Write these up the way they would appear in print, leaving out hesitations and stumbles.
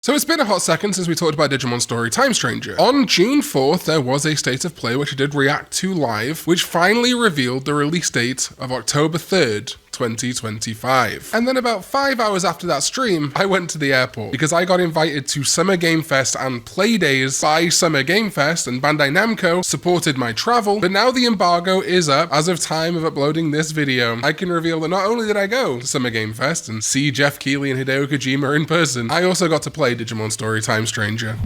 So it's been a hot second since we talked about Digimon Story Time Stranger. On June 4th, there was a state of play which I did react to live, which finally revealed the release date of October 3rd, 2025. And then about 5 hours after that stream, I went to the airport because I got invited to Summer Game Fest and Play Days by Summer Game Fest, and Bandai Namco supported my travel. But now the embargo is up. As of time of uploading this video, I can reveal that not only did I go to Summer Game Fest and see Jeff Keighley and Hideo Kojima in person, I also got to play Digimon Story Time Stranger.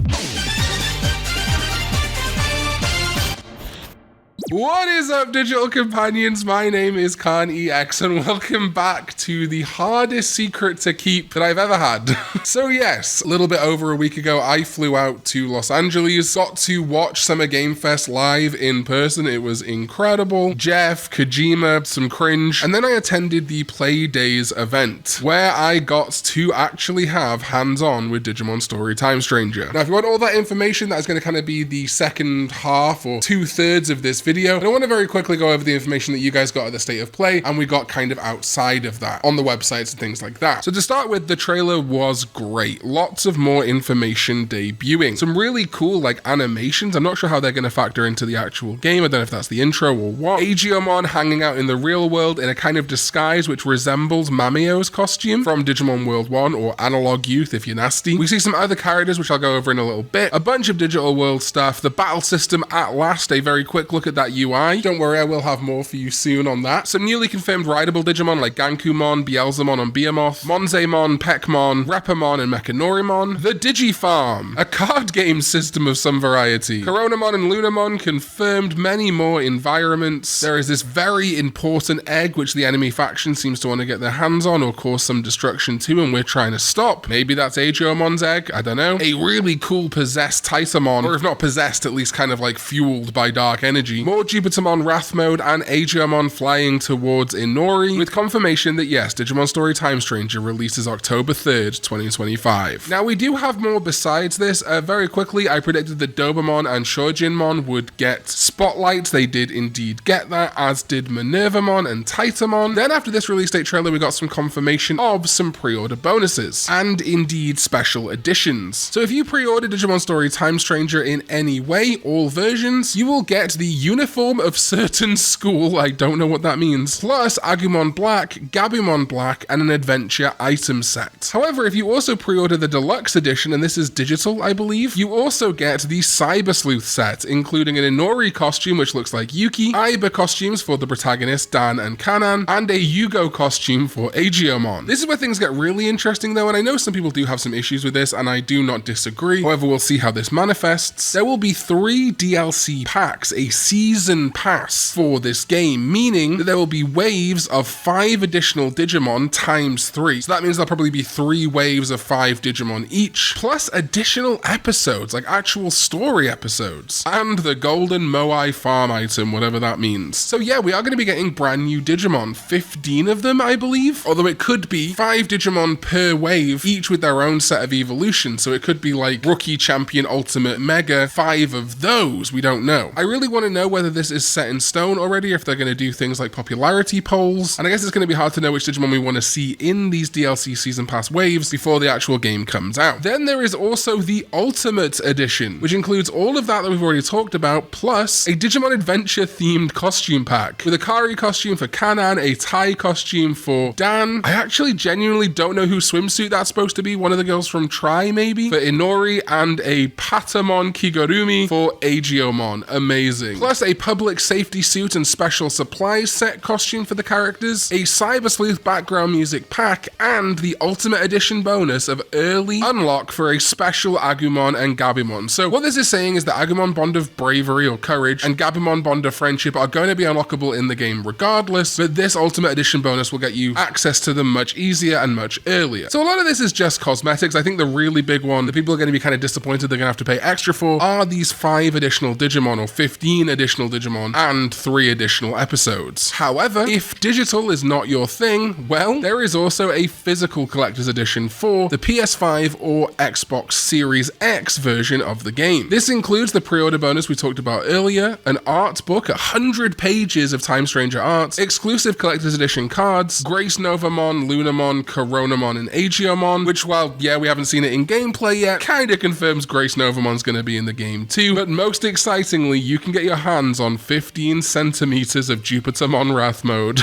What is up, digital companions? My name is Karn EX and welcome back to the hardest secret to keep that I've ever had. So yes, a little bit over a week ago, I flew out to Los Angeles, got to watch Summer Game Fest live in person. It was incredible. Jeff, Kojima, some cringe. And then I attended the Play Days event where I got to actually have hands-on with Digimon Story Time Stranger. Now, if you want all that information, that is going to kind of be the second half or 2/3 of this video. And I want to very quickly go over the information that you guys got at the state of play and we got kind of outside of that on the websites and things like that. So to start with, the trailer was great. Lots of more information debuting. Some really cool like animations. I'm not sure how they're going to factor into the actual game. I don't know if that's the intro or what. Aegyeomon hanging out in the real world in a kind of disguise which resembles Mamio's costume from Digimon World 1 or Analog Youth if you're nasty. We see some other characters which I'll go over in a little bit. A bunch of Digital World stuff. The battle system at last. A very quick look at that UI. Don't worry, I will have more for you soon on that. Some newly confirmed rideable Digimon like Gankumon, Beelzemon and Behemoth, Monzaemon, Peckmon, Repamon and Mechanorimon. The Digifarm, a card game system of some variety. Coronamon and Lunamon confirmed, many more environments. There is this very important egg which the enemy faction seems to want to get their hands on or cause some destruction to, and we're trying to stop. Maybe that's Aegyeomon's egg, I don't know. A really cool possessed Titamon, or if not possessed, at least kind of like fueled by dark energy. More Jupitamon Wrath Mode and Aegyeomon flying towards Inori, with confirmation that yes, Digimon Story Time Stranger releases October 3rd, 2025. Now we do have more besides this. Very quickly, I predicted that Dobamon and Shojinmon would get spotlights. They did indeed get that, as did Minervamon and Titamon. Then after this release date trailer, we got some confirmation of some pre-order bonuses, and indeed special editions. So if you pre-order Digimon Story Time Stranger in any way, all versions, you will get the uniform of certain school, I don't know what that means, plus Agumon Black, Gabumon Black, and an adventure item set. However, if you also pre-order the deluxe edition, and this is digital, I believe, you also get the Cyber Sleuth set, including an Inori costume which looks like Yuki, Aiba costumes for the protagonists Dan and Kanan, and a Yugo costume for Aegyeomon. This is where things get really interesting though, and I know some people do have some issues with this, and I do not disagree. However, we'll see how this manifests. There will be 3 DLC packs, a season pass for this game, meaning that there will be waves of 5 additional Digimon times 3. So that means there'll probably be 3 waves of 5 Digimon each, plus additional episodes, like actual story episodes, and the Golden Moai farm item, whatever that means. So yeah, we are going to be getting brand new Digimon, 15 of them, I believe, although it could be 5 Digimon per wave, each with their own set of evolution. So it could be like Rookie, Champion, Ultimate, Mega, 5 of those, we don't know. I really want to know whether this is set in stone already, if they're going to do things like popularity polls, and I guess it's going to be hard to know which Digimon we want to see in these DLC Season Pass waves before the actual game comes out. Then there is also the Ultimate Edition, which includes all of that we've already talked about, plus a Digimon Adventure themed costume pack, with a Kari costume for Kanan, a Tai costume for Dan. I actually genuinely don't know whose swimsuit that's supposed to be, one of the girls from Try maybe, for Inori, and a Patamon Kigurumi for Aegyeomon. Amazing. Plus a public safety suit and special supplies set costume for the characters, a Cyber Sleuth background music pack, and the Ultimate Edition bonus of early unlock for a special Agumon and Gabumon. So what this is saying is that Agumon Bond of Bravery or Courage and Gabumon Bond of Friendship are going to be unlockable in the game regardless, but this Ultimate Edition bonus will get you access to them much easier and much earlier. So a lot of this is just cosmetics. I think the really big one that people are going to be kind of disappointed they're going to have to pay extra for are these 5 additional Digimon or 15 additional additional Digimon and 3 additional episodes. However, if digital is not your thing, well, there is also a physical collector's edition for the PS5 or Xbox Series X version of the game. This includes the pre-order bonus we talked about earlier, an art book, 100 pages of Time Stranger arts, exclusive collector's edition cards, Grace Novamon, Lunamon, Coronamon, and Aegiomon, which, while, yeah, we haven't seen it in gameplay yet, kinda confirms Grace Novamon's gonna be in the game too. But most excitingly, you can get your hands on 15 centimeters of Jupitermon Wrath mode.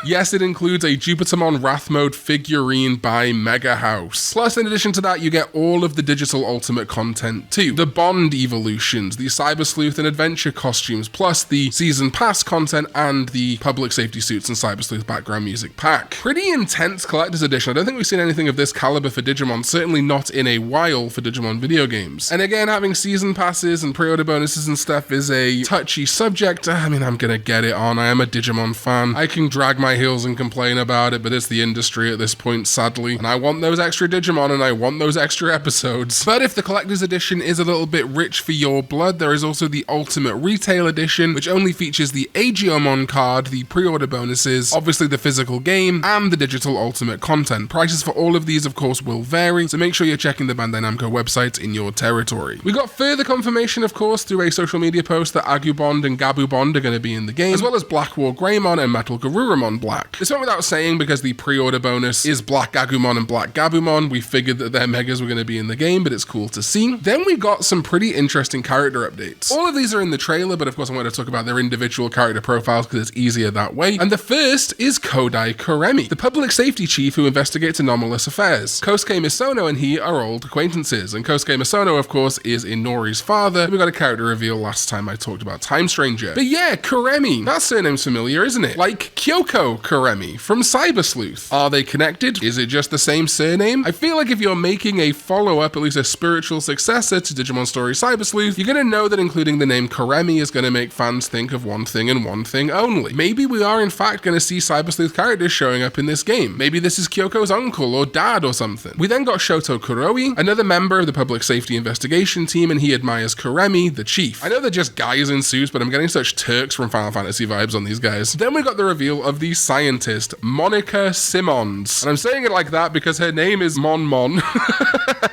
Yes, it includes a Jupitermon Wrath Mode figurine by Mega House. Plus, in addition to that, you get all of the digital Ultimate content too. The Bond evolutions, the Cyber Sleuth and Adventure costumes, plus the Season Pass content and the Public Safety Suits and Cyber Sleuth background music pack. Pretty intense collector's edition. I don't think we've seen anything of this caliber for Digimon, certainly not in a while for Digimon video games. And again, having Season Passes and pre-order bonuses and stuff is a touchy subject. I mean, I'm gonna get it on. I am a Digimon fan. I can drag my heels and complain about it, but it's the industry at this point, sadly, and I want those extra Digimon and I want those extra episodes. But if the collector's edition is a little bit rich for your blood, there is also the Ultimate Retail Edition, which only features the Aegiomon card, the pre-order bonuses, obviously the physical game, and the digital Ultimate content. Prices for all of these, of course, will vary, so make sure you're checking the Bandai Namco website in your territory. We got further confirmation, of course, through a social media post that Agubond and Gabubond are going to be in the game, as well as Black War Greymon and Metal Garurumon Black. This went without saying because the pre-order bonus is Black Agumon and Black Gabumon. We figured that their megas were going to be in the game, but it's cool to see. Then we got some pretty interesting character updates. All of these are in the trailer, but of course I want to talk about their individual character profiles because it's easier that way. And the first is Kodai Kuremi, the public safety chief who investigates anomalous affairs. Kosuke Misono and he are old acquaintances, and Kosuke Misono, of course, is Inori's father. We got a character reveal last time I talked about Time Stranger. But yeah, Kuremi, that surname's familiar, isn't it? Like Kyoko Kuremi from Cyber Sleuth. Are they connected? Is it just the same surname? I feel like if you're making a follow-up, at least a spiritual successor to Digimon Story Cyber Sleuth, you're gonna know that including the name Kuremi is gonna make fans think of one thing and one thing only. Maybe we are in fact gonna see Cyber Sleuth characters showing up in this game. Maybe this is Kyoko's uncle or dad or something. We then got Shoto Kuroi, another member of the Public Safety Investigation team, and he admires Kuremi, the chief. I know they're just guys in suits, but I'm getting such Turks from Final Fantasy vibes on these guys. Then we got the reveal of the scientist, Monica Simmons. And I'm saying it like that because her name is Mon.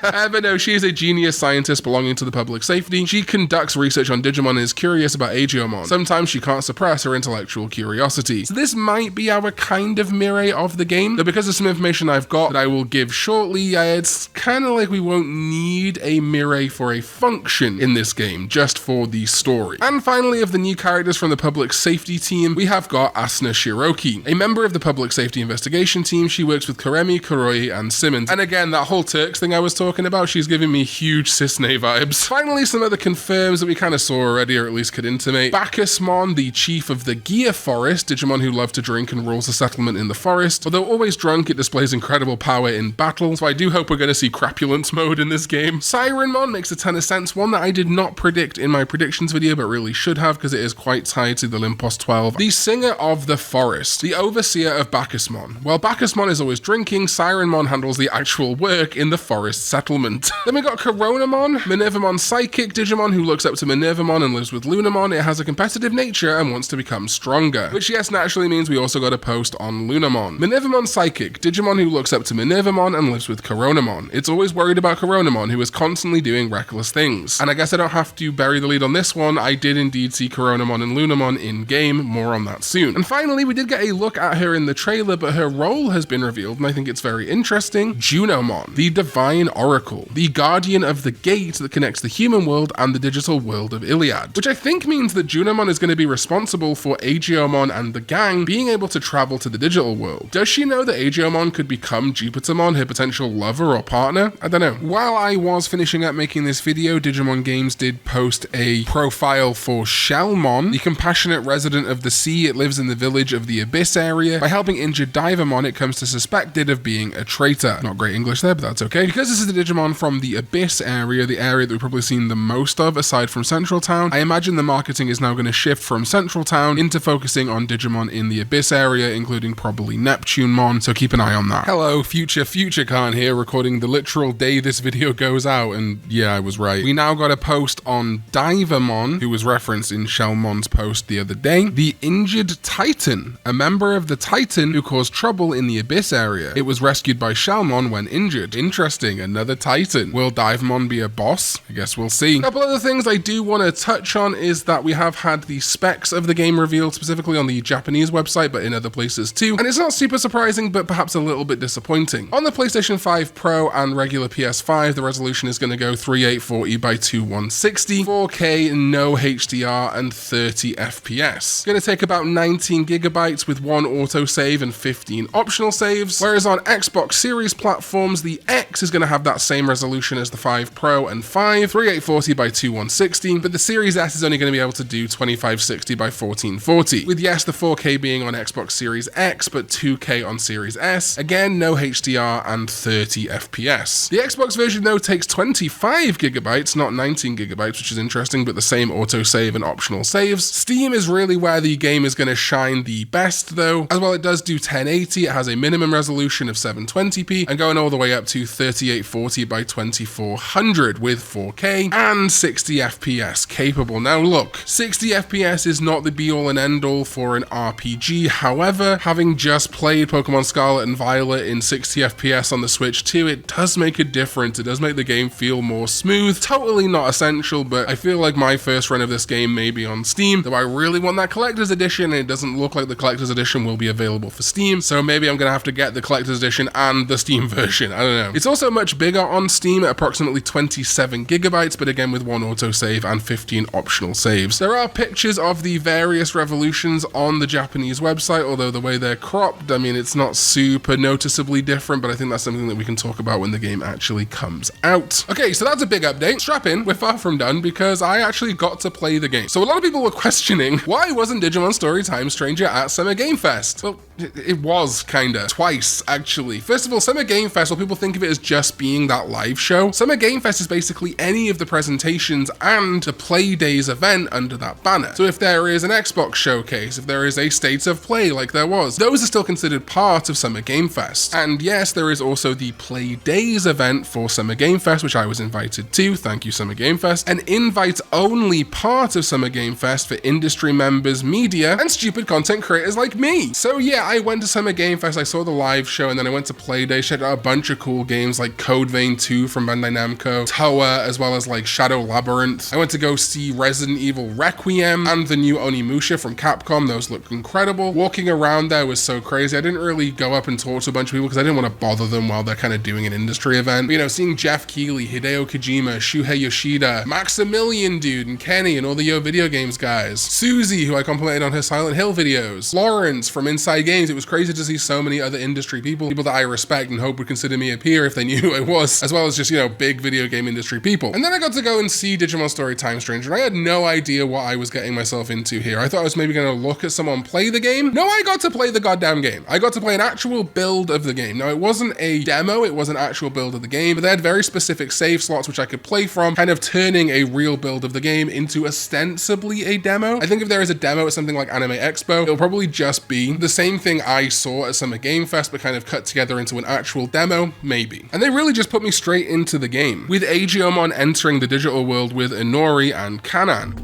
But no, she is a genius scientist belonging to the public safety. She conducts research on Digimon and is curious about Aegiomon. Sometimes she can't suppress her intellectual curiosity. So this might be our kind of Mirai of the game, though because of some information I've got that I will give shortly, it's kind of like we won't need a Mirai for a function in this game, just for the story. And finally, of the new characters from the public safety team, we have got Asuna Shiroki, a member of the public safety investigation team. She works with Kuremi, Kuroi, and Simmons. And again, that whole Turks thing I was talking about, she's giving me huge Cisne vibes. Finally, some other confirms that we kind of saw already, or at least could intimate. Bacchusmon, the chief of the Gear Forest, Digimon who love to drink and rules the settlement in the forest. Although always drunk, it displays incredible power in battle, so I do hope we're going to see crapulence mode in this game. Sirenmon makes a ton of sense, one that I did not predict in my predictions video, but really should have, because it is quite tied to the Limpos 12. The Singer of the Forest, the overseer of Bacchusmon. While Bacchusmon is always drinking, Sirenmon handles the actual work in the forest settlement. Then we got Coronamon, Minervamon psychic Digimon who looks up to Minervamon and lives with Lunamon. It has a competitive nature and wants to become stronger, which yes, naturally means we also got a post on Lunamon. Minervamon psychic Digimon who looks up to Minervamon and lives with Coronamon. It's always worried about Coronamon, who is constantly doing reckless things. And I guess I don't have to bury the lead on this one. I did indeed see Coronamon and Lunamon in game. More on that soon. And finally, we did get a look at her in the trailer, but her role has been revealed, and I think it's very interesting. Junomon, the Divine Oracle, the guardian of the gate that connects the human world and the digital world of Iliad, which I think means that Junomon is going to be responsible for Aegiomon and the gang being able to travel to the digital world. Does she know that Aegiomon could become Jupitermon, her potential lover or partner? I don't know. While I was finishing up making this video, Digimon Games did post a profile for Shellmon, the compassionate resident of the sea. It lives in the village of the Abyss Abyss area. By helping injured Divamon, it comes to suspected of being a traitor. Not great English there, but that's okay. Because this is the Digimon from the Abyss area, the area that we've probably seen the most of aside from Central Town, I imagine the marketing is now going to shift from Central Town into focusing on Digimon in the Abyss area, including probably Neptunemon, so keep an eye on that. Hello, future Karn here, recording the literal day this video goes out, and yeah, I was right. We now got a post on Divamon, who was referenced in Shellmon's post the other day. The injured Titan, a member of the Titan who caused trouble in the Abyss area. It was rescued by Shellmon when injured. Interesting, another Titan. Will Divamon be a boss? I guess we'll see. A couple other things I do want to touch on is that we have had the specs of the game revealed, specifically on the Japanese website, but in other places too. And it's not super surprising, but perhaps a little bit disappointing. On the PlayStation 5 Pro and regular PS5, the resolution is going to go 3840 by 2160, 4K, no HDR, and 30 FPS. It's going to take about 19 gigabytes with one autosave and 15 optional saves, whereas on Xbox Series platforms, the X is going to have that same resolution as the 5 Pro and 5, 3840 by 2160, but the Series S is only going to be able to do 2560 by 1440, with yes, the 4K being on Xbox Series X, but 2K on Series S. Again, no HDR and 30 FPS. The Xbox version though takes 25 gigabytes, not 19 gigabytes, which is interesting, but the same autosave and optional saves. Steam is really where the game is going to shine the best though. As well, it does do 1080, it has a minimum resolution of 720p, and going all the way up to 3840 by 2400 with 4K and 60 FPS capable. Now look, 60 FPS is not the be all and end all for an RPG. However, having just played Pokemon Scarlet and Violet in 60 FPS on the Switch 2, it does make a difference. It does make the game feel more smooth. Totally not essential, but I feel like my first run of this game may be on Steam, though I really want that collector's edition, and it doesn't look like the collector's edition will be available for Steam, so maybe I'm gonna have to get the collector's edition and the Steam version. I don't know. It's also much bigger on Steam at approximately 27 gigabytes, but again with one autosave and 15 optional saves. There are pictures of the various revolutions on the Japanese website, although the way they're cropped, I mean, it's not super noticeably different, but I think that's something that we can talk about when the game actually comes out. Okay, so that's a big update. Strap in, we're far from done, because I actually got to play the game. So a lot of people were questioning, why wasn't Digimon Story Time Stranger at Summer Game Fest? Well, it was kinda. Twice, actually. First of all, Summer Game Fest, well, people think of it as just being that live show. Summer Game Fest is basically any of the presentations and the Play Days event under that banner. So if there is an Xbox showcase, if there is a State of Play like there was, those are still considered part of Summer Game Fest. And yes, there is also the Play Days event for Summer Game Fest, which I was invited to. Thank you, Summer Game Fest. An invite-only part of Summer Game Fest for industry members, media, and stupid content creators like me. So yeah, I went to Summer Game Fest, I saw the live show, and then I went to Play Day, checked out a bunch of cool games like Code Vein 2 from Bandai Namco, Toa, as well as like Shadow Labyrinth. I went to go see Resident Evil Requiem and the new Onimusha from Capcom. Those looked incredible. Walking around there was so crazy. I didn't really go up and talk to a bunch of people because I didn't want to bother them while they're kind of doing an industry event. But, you know, seeing Jeff Keighley, Hideo Kojima, Shuhei Yoshida, Maximilian dude, and Kenny, and all the Yo Video Games guys. Susie, who I complimented on her Silent Hill videos. Lawrence from Inside Games. It was crazy to see so many other industry people that I respect and hope would consider me a peer if they knew who I was, as well as just, you know, big video game industry people. And then I got to go and see Digimon Story Time Stranger, and I had no idea what I was getting myself into here. I thought I was maybe going to look at someone play the game. No, I got to play the goddamn game. I got to play an actual build of the game. Now, it wasn't a demo, it was an actual build of the game, but they had very specific save slots which I could play from, kind of turning a real build of the game into ostensibly a demo. I think if there is a demo at something like Anime Expo, it'll probably just be the same thing I saw at Summer Game Fest, but kind of cut together into an actual demo, maybe. And they really just put me straight into the game, with Aegiomon entering the digital world with Inori and Kanan.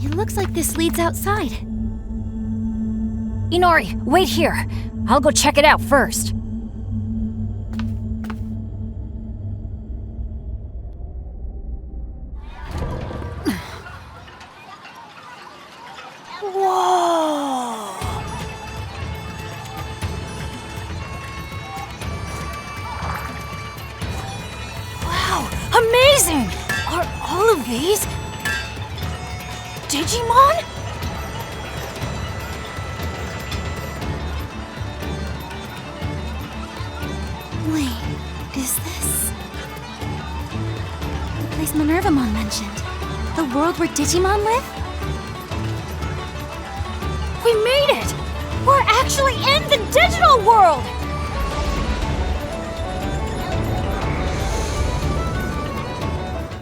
It looks like this leads outside. Inori, wait here. I'll go check it out first. Whoa! Wow, amazing! Are all of these Digimon? Wait, is this the place Minervamon mentioned? The world where Digimon live? We made it! We're actually in the digital world!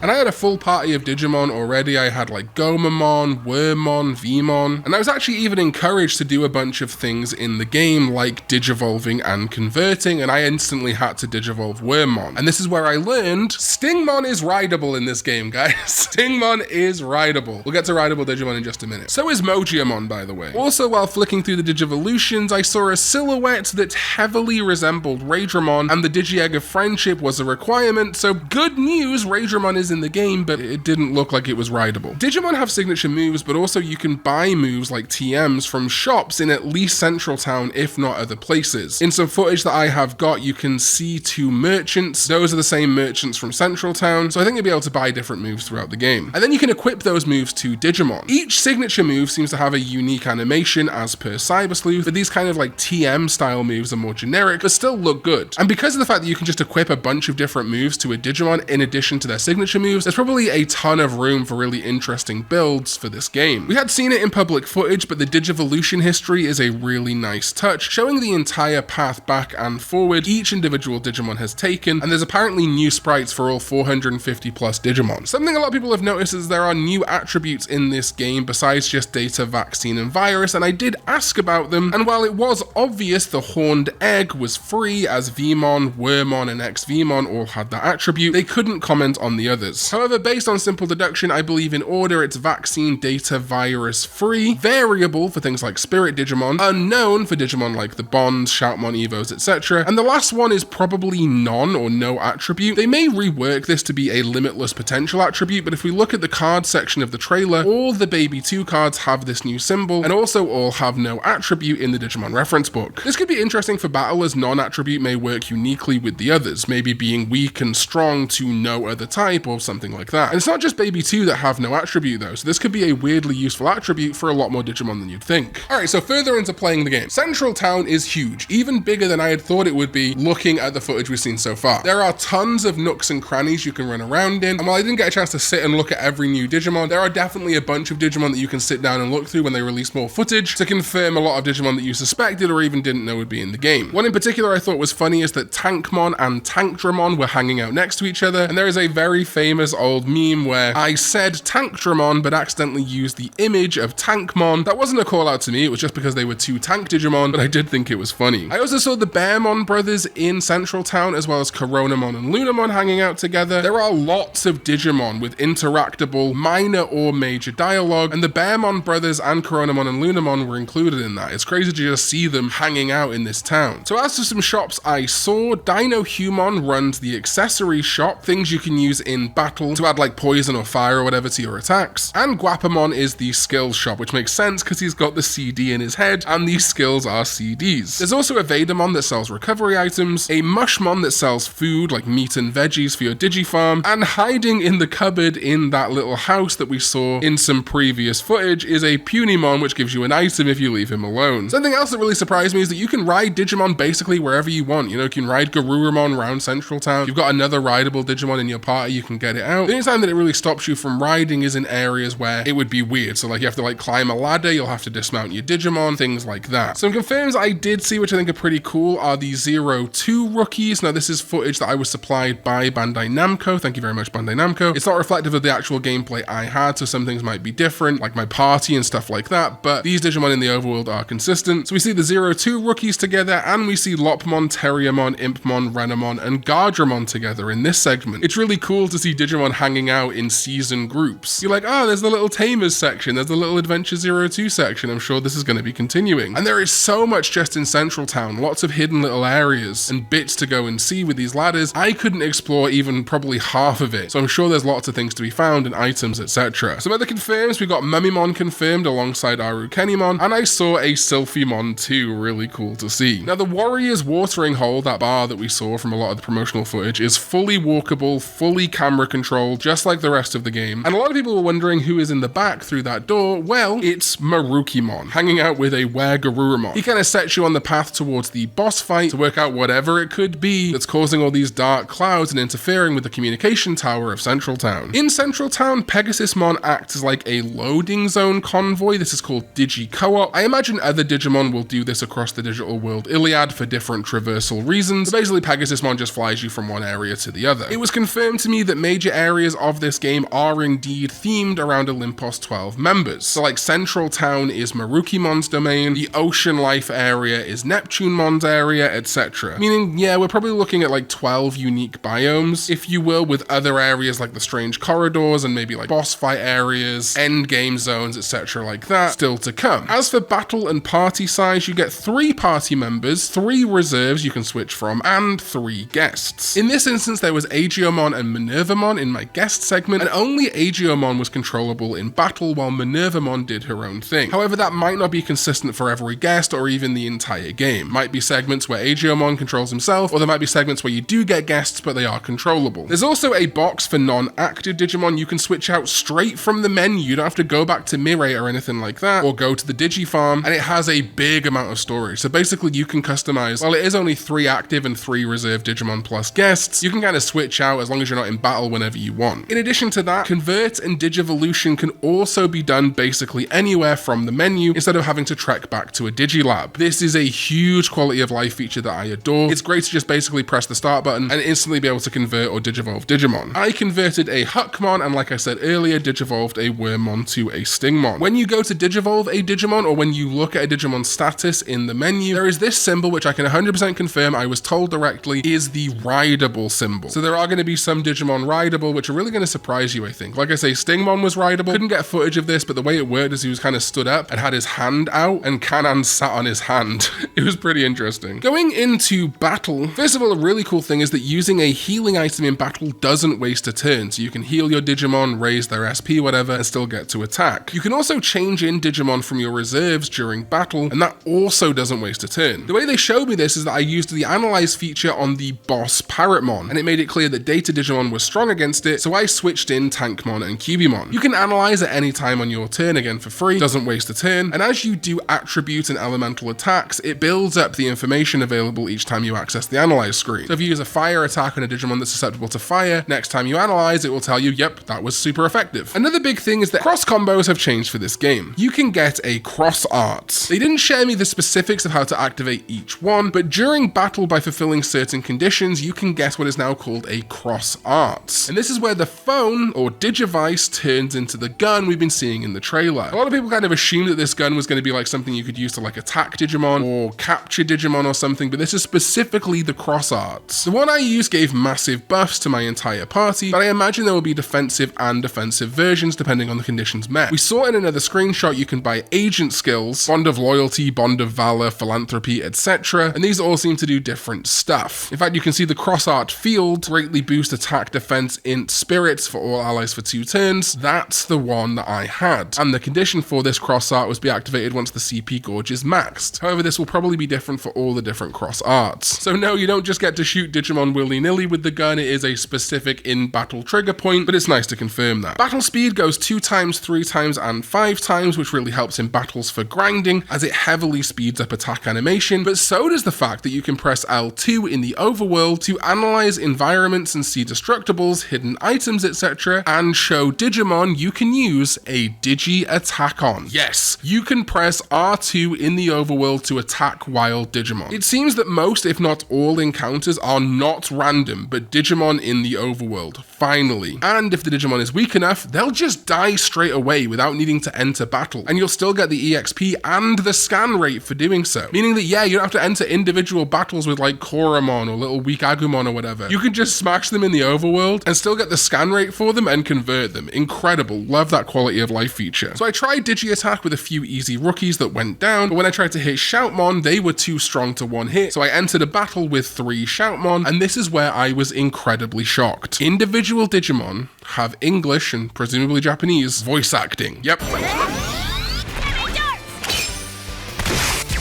And I had a full party of Digimon already. I had like Gomamon, Wormmon, Vmon, and I was actually even encouraged to do a bunch of things in the game like digivolving and converting, and I instantly had to digivolve Wormmon. And this is where I learned Stingmon is rideable in this game, guys. Stingmon is rideable. We'll get to rideable Digimon in just a minute. So is Mogiamon, by the way. Also, while flicking through the Digivolutions, I saw a silhouette that heavily resembled Raidramon, and the Digi-Egg of Friendship was a requirement, so good news, Raidramon is in the game, but it didn't look like it was rideable. Digimon have signature moves, but also you can buy moves like TMs from shops in at least Central Town, if not other places. In some footage that I have got, you can see 2 merchants. Those are the same merchants from Central Town, so I think you'll be able to buy different moves throughout the game. And then you can equip those moves to Digimon. Each signature move seems to have a unique animation as per Cyber Sleuth, but these kind of like TM style moves are more generic, but still look good. And because of the fact that you can just equip a bunch of different moves to a Digimon in addition to their signature moves, there's probably a ton of room for really interesting builds for this game. We had seen it in public footage, but the Digivolution history is a really nice touch, showing the entire path back and forward each individual Digimon has taken, and there's apparently new sprites for all 450 plus Digimon. Something a lot of people have noticed is there are new attributes in this game besides just data, vaccine, and virus, and I did ask about them, and while it was obvious the Horned Egg was free as Vmon, Wormmon, and XVmon all had that attribute, they couldn't comment on the others. However, based on simple deduction, I believe in order it's vaccine, data, virus free, variable for things like Spirit Digimon, unknown for Digimon like the Bonds, Shoutmon, Evos, etc. And the last one is probably none or no attribute. They may rework this to be a limitless potential attribute, but if we look at the card section of the trailer, all the Baby 2 cards have this new symbol, and also all have no attribute in the Digimon reference book. This could be interesting for battle, as non-attribute may work uniquely with the others, maybe being weak and strong to no other type or something like that. And it's not just Baby 2 that have no attribute though, so this could be a weirdly useful attribute for a lot more Digimon than you'd think. Alright, so further into playing the game. Central Town is huge, even bigger than I had thought it would be looking at the footage we've seen so far. There are tons of nooks and crannies you can run around in, and while I didn't get a chance to sit and look at every new Digimon, there are definitely a bunch of Digimon that you can sit down and look through when they release more footage to confirm a lot of Digimon that you suspected or even didn't know would be in the game. One in particular I thought was funny is that Tankmon and Tankdramon were hanging out next to each other, and there is a very famous old meme where I said Tankdramon but accidentally used the image of Tankmon. That wasn't a call out to me, it was just because they were 2 tank Digimon, but I did think it was funny. I also saw the Bearmon brothers in Central Town, as well as Coronamon and Lunamon hanging out together. There are lots of Digimon with interactable, minor or major dialogue, and the Bearmon brothers and Coronamon and Lunamon were included in that. It's crazy to just see them hanging out in this town. So as to some shops I saw, Dino Humon runs the accessory shop, things you can use in battle to add like poison or fire or whatever to your attacks. And Guapamon is the skills shop, which makes sense because he's got the CD in his head, and these skills are CDs. There's also a Vadamon that sells recovery items, a Mushmon that sells food like meat and veggies for your Digifarm, and hiding in the cupboard in that little house that we saw in some previous footage is a Punimon, which gives you an item if you leave him alone. Something else that really surprised me is that you can ride Digimon basically wherever you want. You know, you can ride Garurumon around Central Town. If you've got another rideable Digimon in your party, you can get it out. The only time that it really stops you from riding is in areas where it would be weird. So like you have to like climb a ladder, you'll have to dismount your Digimon, things like that. Some confirms I did see, which I think are pretty cool, are the 02 rookies. Now this is footage that I was supplied by Bandai Namco. Thank you very much, Bandai Namco. It's not reflective of the actual gameplay I had, so some things might be different, like my party and stuff like that, but these Digimon in the overworld are consistent. So we see the 02 rookies together, and we see Lopmon, Terriermon, Impmon, Renamon, and Gardramon together in this segment. It's really cool to see Digimon hanging out in season groups. You're like, oh, there's the little Tamers section, there's the little Adventure 02 section, I'm sure this is going to be continuing. And there is so much just in Central Town, lots of hidden little areas and bits to go and see with these ladders. I couldn't explore even probably half of it, so I'm sure there's lots of things to be found and items, etc. Some other confirms, we got Mummymon confirmed alongside Arukenimon, and I saw a Sylphimon too, really cool to see. Now the Warriors watering hole, that bar that we saw from a lot of the promotional footage, is fully walkable, fully camera camera control, just like the rest of the game. And a lot of people were wondering who is in the back through that door. Well, it's Marukimon, hanging out with a Were-Garurumon. He kind of sets you on the path towards the boss fight to work out whatever it could be that's causing all these dark clouds and interfering with the communication tower of Central Town. In Central Town, Pegasusmon acts as like a loading zone convoy. This is called Digi Co-op. I imagine other Digimon will do this across the digital world Iliad for different traversal reasons. But basically, Pegasusmon just flies you from one area to the other. It was confirmed to me that major areas of this game are indeed themed around Olympus 12 members. So like Central Town is Marukimon's domain, the Ocean Life area is Neptunemon's area, etc. Meaning, yeah, we're probably looking at like 12 unique biomes, if you will, with other areas like the strange corridors and maybe like boss fight areas, end game zones, etc. like that, still to come. As for battle and party size, you get 3 party members, 3 reserves you can switch from, and 3 guests. In this instance, there was Aegiomon and Minervamon in my guest segment, and only Aegiomon was controllable in battle while Minervamon did her own thing. However, that might not be consistent for every guest or even the entire game. Might be segments where Aegiomon controls himself, or there might be segments where you do get guests but they are controllable. There's also a box for non-active Digimon you can switch out straight from the menu. You don't have to go back to Mirai or anything like that, or go to the Digifarm, and it has a big amount of storage. So basically you can customize, while it is only 3 active and 3 reserved Digimon plus guests, you can kind of switch out as long as you're not in battle whenever you want. In addition to that, Convert and Digivolution can also be done basically anywhere from the menu instead of having to trek back to a Digilab. This is a huge quality of life feature that I adore. It's great to just basically press the start button and instantly be able to convert or Digivolve Digimon. I converted a Huckmon and, like I said earlier, Digivolved a Wormmon to a Stingmon. When you go to Digivolve a Digimon, or when you look at a Digimon status in the menu, there is this symbol which I can 100% confirm I was told directly is the rideable symbol. So there are going to be some Digimon rideable which are really going to surprise you, I think. Like I say, Stingmon was rideable. Couldn't get footage of this, but the way it worked is he was kind of stood up and had his hand out and Kanan sat on his hand. It was pretty interesting. Going into battle, first of all, a really cool thing is that using a healing item in battle doesn't waste a turn, so you can heal your Digimon, raise their SP, whatever, and still get to attack. You can also change in Digimon from your reserves during battle, and that also doesn't waste a turn. The way they showed me this is that I used the Analyze feature on the boss Parrotmon, and it made it clear that Data Digimon was strong against it, so I switched in Tankmon and Cubimon. You can analyze at any time on your turn, again for free, doesn't waste a turn, and as you do attribute and elemental attacks, it builds up the information available each time you access the Analyze screen. So if you use a fire attack on a Digimon that's susceptible to fire, next time you analyze, it will tell you, yep, that was super effective. Another big thing is that cross combos have changed for this game. You can get a cross art. They didn't share me the specifics of how to activate each one, but during battle by fulfilling certain conditions, you can get what is now called a cross art. And this is where the phone, or Digivice, turns into the gun we've been seeing in the trailer. A lot of people kind of assumed that this gun was going to be like something you could use to like attack Digimon or capture Digimon or something, but this is specifically the cross arts. The one I used gave massive buffs to my entire party, but I imagine there will be defensive and offensive versions depending on the conditions met. We saw in another screenshot you can buy agent skills, Bond of Loyalty, Bond of Valor, Philanthropy, etc., and these all seem to do different stuff. In fact, you can see the cross art field greatly boost attack, defense, int, spirits for all allies for 2 turns. That's the one that I had, and the condition for this cross art was to be activated once the CP gauge is maxed. However, this will probably be different for all the different cross arts. So no, you don't just get to shoot Digimon willy-nilly with the gun, it is a specific in-battle trigger point, but it's nice to confirm that. Battle speed goes 2 times, 3 times, and 5 times, which really helps in battles for grinding, as it heavily speeds up attack animation, but so does the fact that you can press L2 in the overworld to analyze environments and see destructibles, hidden items, etc., and show Digimon you can use a Digi attack on. Yes, you can press R2 in the overworld to attack wild Digimon. It seems that most, if not all, encounters are not random, but Digimon in the overworld, finally. And if the Digimon is weak enough, they'll just die straight away without needing to enter battle, and you'll still get the EXP and the scan rate for doing so. Meaning that, yeah, you don't have to enter individual battles with like Koromon or little weak Agumon or whatever. You can just smash them in the overworld and still get the scan rate for them and convert them. Incredible. Love that quality of life feature. So I tried Digi Attack with a few easy rookies that went down, but when I tried to hit Shoutmon, they were too strong to one hit, so I entered a battle with 3 Shoutmon, and this is where I was incredibly shocked. Individual Digimon have English and presumably Japanese voice acting. Yep.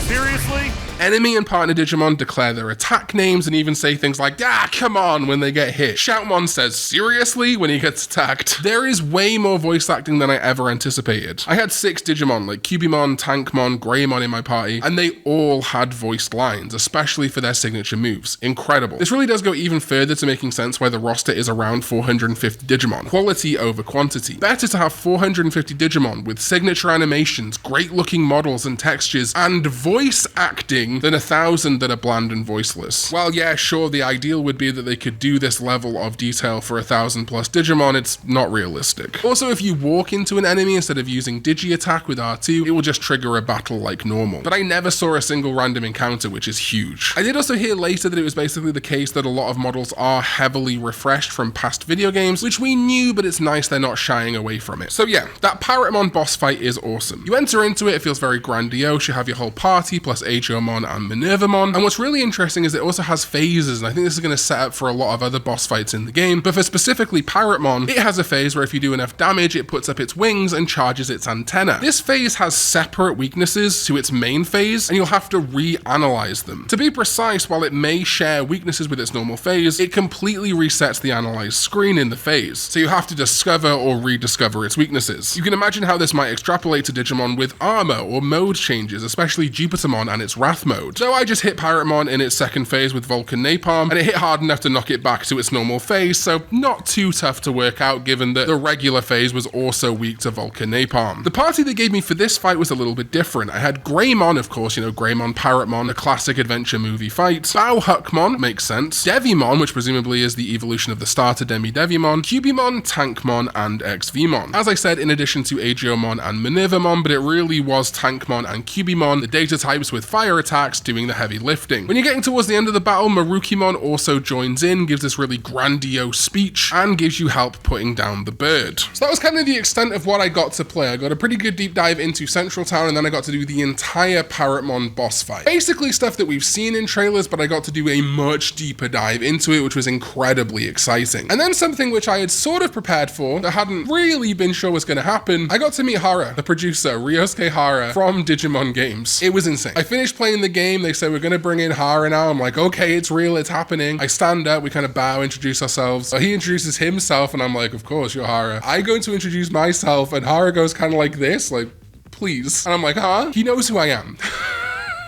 Seriously? Enemy and partner Digimon declare their attack names and even say things like, "Ah, come on," when they get hit. Shoutmon says, "Seriously?" when he gets attacked. There is way more voice acting than I ever anticipated. I had 6 Digimon, like Cubimon, Tankmon, Greymon in my party, and they all had voiced lines, especially for their signature moves. Incredible. This really does go even further to making sense why the roster is around 450 Digimon. Quality over quantity. Better to have 450 Digimon with signature animations, great looking models and textures, and voice acting than 1,000 that are bland and voiceless. While yeah, sure, the ideal would be that they could do this level of detail for 1,000 plus Digimon, it's not realistic. Also, if you walk into an enemy instead of using Digi Attack with R2, it will just trigger a battle like normal. But I never saw a single random encounter, which is huge. I did also hear later that it was basically the case that a lot of models are heavily refreshed from past video games, which we knew, but it's nice they're not shying away from it. So yeah, that Parrotmon boss fight is awesome. You enter into it, it feels very grandiose, you have your whole party plus Ageomon and Minervamon, and what's really interesting is it also has phases, and I think this is going to set up for a lot of other boss fights in the game, but for specifically Parrotmon, it has a phase where if you do enough damage, it puts up its wings and charges its antenna. This phase has separate weaknesses to its main phase, and you'll have to reanalyze them. To be precise, while it may share weaknesses with its normal phase, it completely resets the analyze screen in the phase, so you have to discover or rediscover its weaknesses. You can imagine how this might extrapolate to Digimon with armor or mode changes, especially Jupitermon and its Wrath mode. So I just hit Parrotmon in its second phase with Vulcan Napalm, and it hit hard enough to knock it back to its normal phase, so not too tough to work out given that the regular phase was also weak to Vulcan Napalm. The party they gave me for this fight was a little bit different. I had Greymon, of course, you know, Greymon, Parrotmon, a classic adventure movie fight. Bauhuckmon, makes sense. Devimon, which presumably is the evolution of the starter Demi-Devimon, Cubimon, Tankmon, and XVmon. As I said, in addition to Ageomon and Minervamon, but it really was Tankmon and Cubimon, the data types with fire attacks, doing the heavy lifting. When you're getting towards the end of the battle, Marukimon also joins in, gives this really grandiose speech, and gives you help putting down the bird. So that was kind of the extent of what I got to play. I got a pretty good deep dive into Central Town, and then I got to do the entire Parrotmon boss fight. Basically stuff that we've seen in trailers, but I got to do a much deeper dive into it, which was incredibly exciting. And then something which I had sort of prepared for, that hadn't really been sure was going to happen, I got to meet HARA, the producer, Ryosuke Hara, from Digimon Games. It was insane. I finished playing the game, they said we're going to bring in HARA now. I'm like, okay, it's real, it's happening. I stand up, we kind of bow, introduce ourselves. So he introduces himself, and I'm like, of course, you're HARA. I go to introduce myself, and HARA goes kind of like this, like, please. And I'm like, huh? He knows who I am.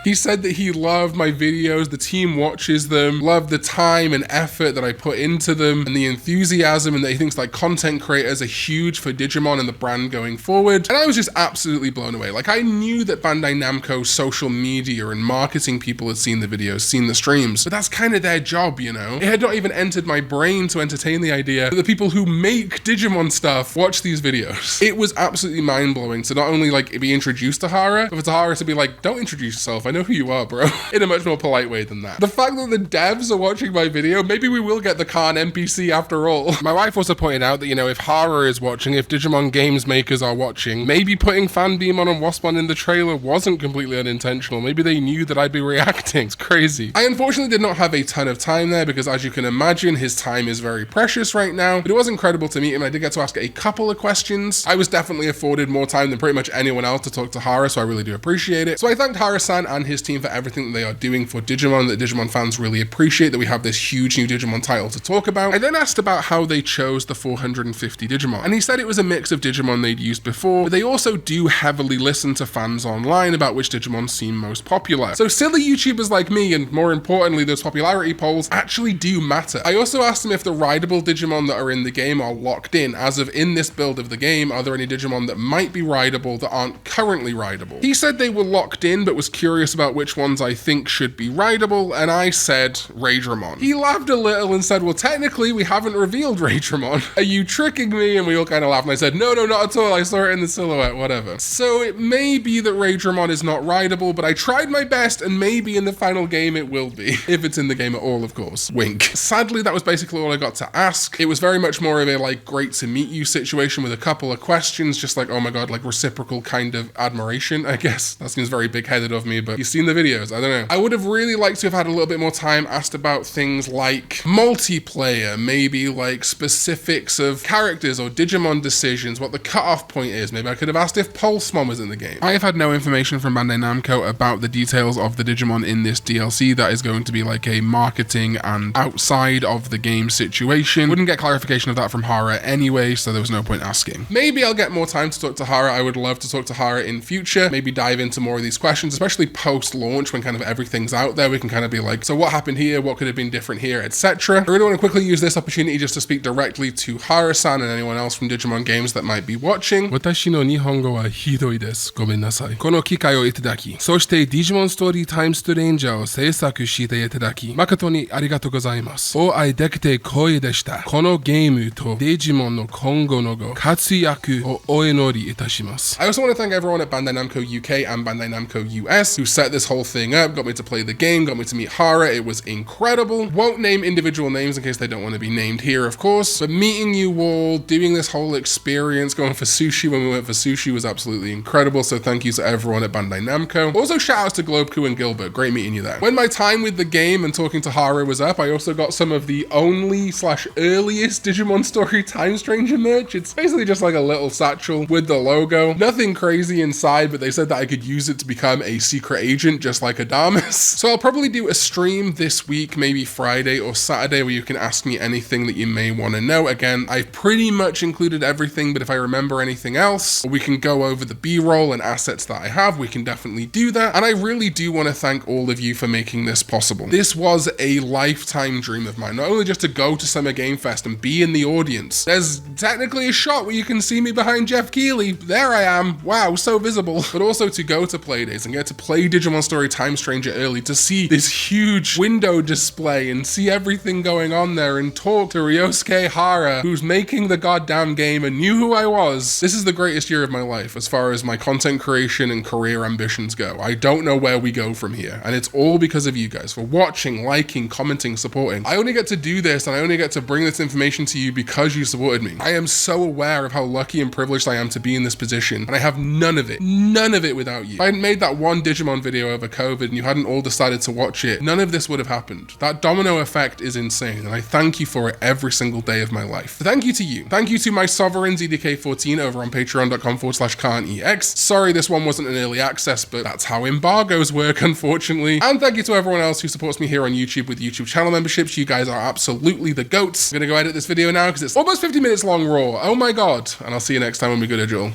He said that he loved my videos, the team watches them, loved the time and effort that I put into them, and the enthusiasm, and that he thinks like content creators are huge for Digimon and the brand going forward. And I was just absolutely blown away. Like, I knew that Bandai Namco social media and marketing people had seen the videos, seen the streams, but that's kind of their job, you know? It had not even entered my brain to entertain the idea that the people who make Digimon stuff watch these videos. It was absolutely mind-blowing to not only like be introduced to HARA, but for HARA to be like, don't introduce yourself, I know who you are, bro, in a much more polite way than that. The fact that the devs are watching my video, maybe we will get the Karn NPC after all. My wife also pointed out that, you know, if HARA is watching, if Digimon games makers are watching, maybe putting Fanbeamon and Waspmon in the trailer wasn't completely unintentional. Maybe they knew that I'd be reacting. It's crazy. I unfortunately did not have a ton of time there because, as you can imagine, his time is very precious right now, but it was incredible to meet him. I did get to ask a couple of questions. I was definitely afforded more time than pretty much anyone else to talk to HARA, so I really do appreciate it. So I thanked HARA-san and his team for everything that they are doing for Digimon, that Digimon fans really appreciate, that we have this huge new Digimon title to talk about. I then asked about how they chose the 450 Digimon, and he said it was a mix of Digimon they'd used before, but they also do heavily listen to fans online about which Digimon seem most popular. So silly YouTubers like me, and more importantly, those popularity polls actually do matter. I also asked him if the rideable Digimon that are in the game are locked in. As of in this build of the game, are there any Digimon that might be rideable that aren't currently rideable? He said they were locked in, but was curious about which ones I think should be rideable, and I said Raidramon. He laughed a little and said, well, technically we haven't revealed Raidramon. Are you tricking me? And we all kind of laughed, and I said, no, not at all. I saw it in the silhouette, whatever. So it may be that Raidramon is not rideable, but I tried my best, and maybe in the final game it will be. If it's in the game at all, of course. Wink. Sadly, that was basically all I got to ask. It was very much more of a like great to meet you situation with a couple of questions, just like, oh my god, like reciprocal kind of admiration, I guess. That seems very big-headed of me, but You've seen the videos, I don't know. I would have really liked to have had a little bit more time asked about things like multiplayer, maybe like specifics of characters or Digimon decisions, what the cutoff point is. Maybe I could have asked if Pulsemon was in the game. I have had no information from Bandai Namco about the details of the Digimon in this DLC. That is going to be like a marketing and outside of the game situation. Wouldn't get clarification of that from HARA anyway, so there was no point asking. Maybe I'll get more time to talk to HARA. I would love to talk to HARA in future, maybe dive into more of these questions, especially post-launch when kind of everything's out there. We can kind of be like, so what happened here? What could have been different here, etc. I really want to quickly use this opportunity just to speak directly to HARA-san and anyone else from Digimon Games that might be watching. Watashi no Nihongo wa hidoi desu. Gomen nasai. Kono kikai o itadaki. Soshite Digimon Story Time Stranger o seisaku shite itadaki. Makoto ni arigatou gozaimasu. O ai dekite koi deshita. Kono game to Digimon no kongo no go katsuyaku o oenori itashimasu. I also want to thank everyone at Bandai Namco UK and Bandai Namco US who set this whole thing up, got me to play the game, got me to meet HARA. It was incredible. Won't name individual names in case they don't want to be named here, of course, but meeting you all, doing this whole experience, going for sushi when we went for sushi was absolutely incredible. So thank you to everyone at Bandai Namco. Also shout outs to Globeku and Gilbert. Great meeting you there. When my time with the game and talking to HARA was up, I also got some of the only/earliest Digimon Story Time Stranger merch. It's basically just like a little satchel with the logo. Nothing crazy inside, but they said that I could use it to become a secret agent just like Adamas. So I'll probably do a stream this week, maybe Friday or Saturday, where you can ask me anything that you may want to know. Again, I've pretty much included everything, but if I remember anything else, or we can go over the B-roll and assets that I have, we can definitely do that. And I really do want to thank all of you for making this possible. This was a lifetime dream of mine, not only just to go to Summer Game Fest and be in the audience. There's technically a shot where you can see me behind Jeff Keighley. There I am. Wow, so visible. But also to go to Playdays and get to play Digimon Story Time Stranger early, to see this huge window display and see everything going on there and talk to Ryosuke Hara, who's making the goddamn game and knew who I was. This is the greatest year of my life as far as my content creation and career ambitions go. I don't know where we go from here, and it's all because of you guys for watching, liking, commenting, supporting. I only get to do this and I only get to bring this information to you because you supported me. I am so aware of how lucky and privileged I am to be in this position, and I have none of it without you. If I hadn't made that one Digimon video over COVID and you hadn't all decided to watch it, none of this would have happened. That domino effect is insane, and I thank you for it every single day of my life. So thank you to you. Thank you to my sovereign ZDK14 over on patreon.com/Karn EX. Sorry this one wasn't an early access, but that's how embargoes work, unfortunately. And thank you to everyone else who supports me here on YouTube with YouTube channel memberships. You guys are absolutely the goats. I'm gonna go edit this video now because it's almost 50 minutes long raw. Oh my god. And I'll see you next time when we go digital.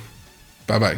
Bye bye.